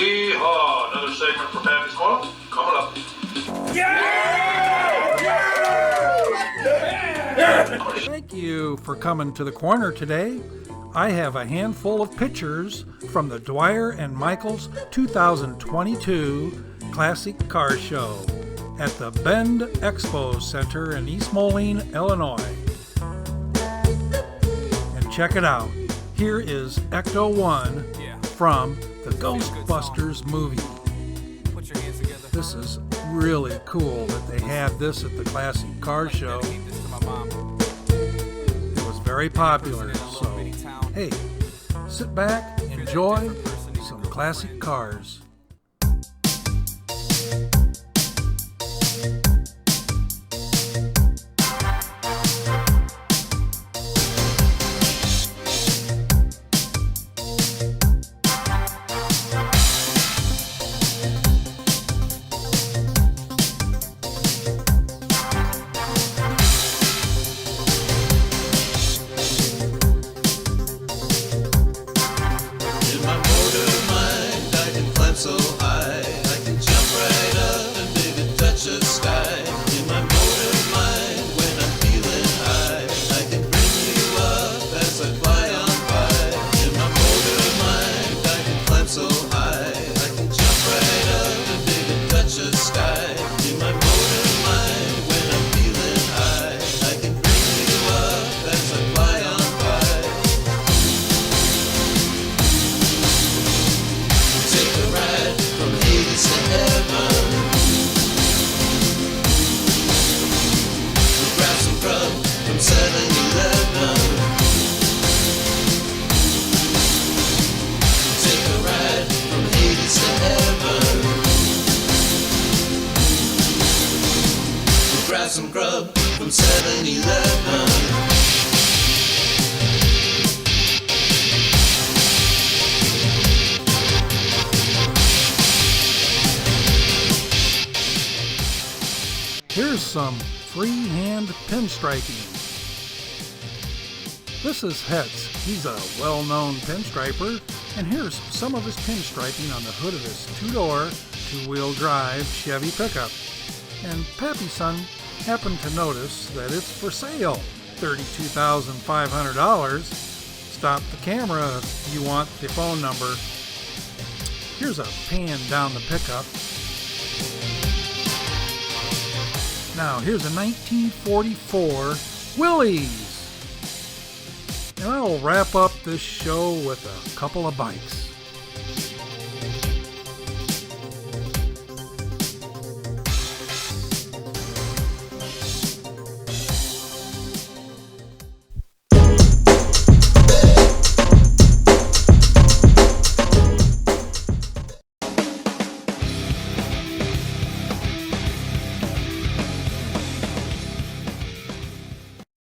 Yeehaw! Another segment for Pappy's Corner coming up. Thank you for coming to the corner today. I have a handful of pictures from the Dwyer and Michaels 2022 Classic Car Show at the Bend Expo Center in East Moline, Illinois. And check it out. Here is Ecto 1 from the Ghostbusters movie. Put your hands together. This is really cool that they have this at the Classic Car Show. Dedicate this to my mom. It was very popular, so hey, sit back, enjoy some classic cars. So high, I can jump right up and baby touch the sky. In my motor mind, when I'm feeling high, I can bring you up as I fly on by. In my motor mind, I can climb so high, I can jump right up and baby touch the sky. In my motor mind, when I'm feeling high, I can bring you up as I fly on by. Take a ride from Hades to heaven. We'll grab some grub from 7-Eleven. Take a ride from Hades to heaven. We'll grab some grub from 7-Eleven. Here's some freehand pinstriping. This is Hetz. He's a well-known pinstriper, and here's some of his pinstriping on the hood of his two-door, two-wheel drive Chevy pickup. And Pappy's son happened to notice that it's for sale, $32,500. Stop the camera if you want the phone number. Here's a pan down the pickup. Now, here's a 1944 Willys. And I'll wrap up this show with a couple of bikes.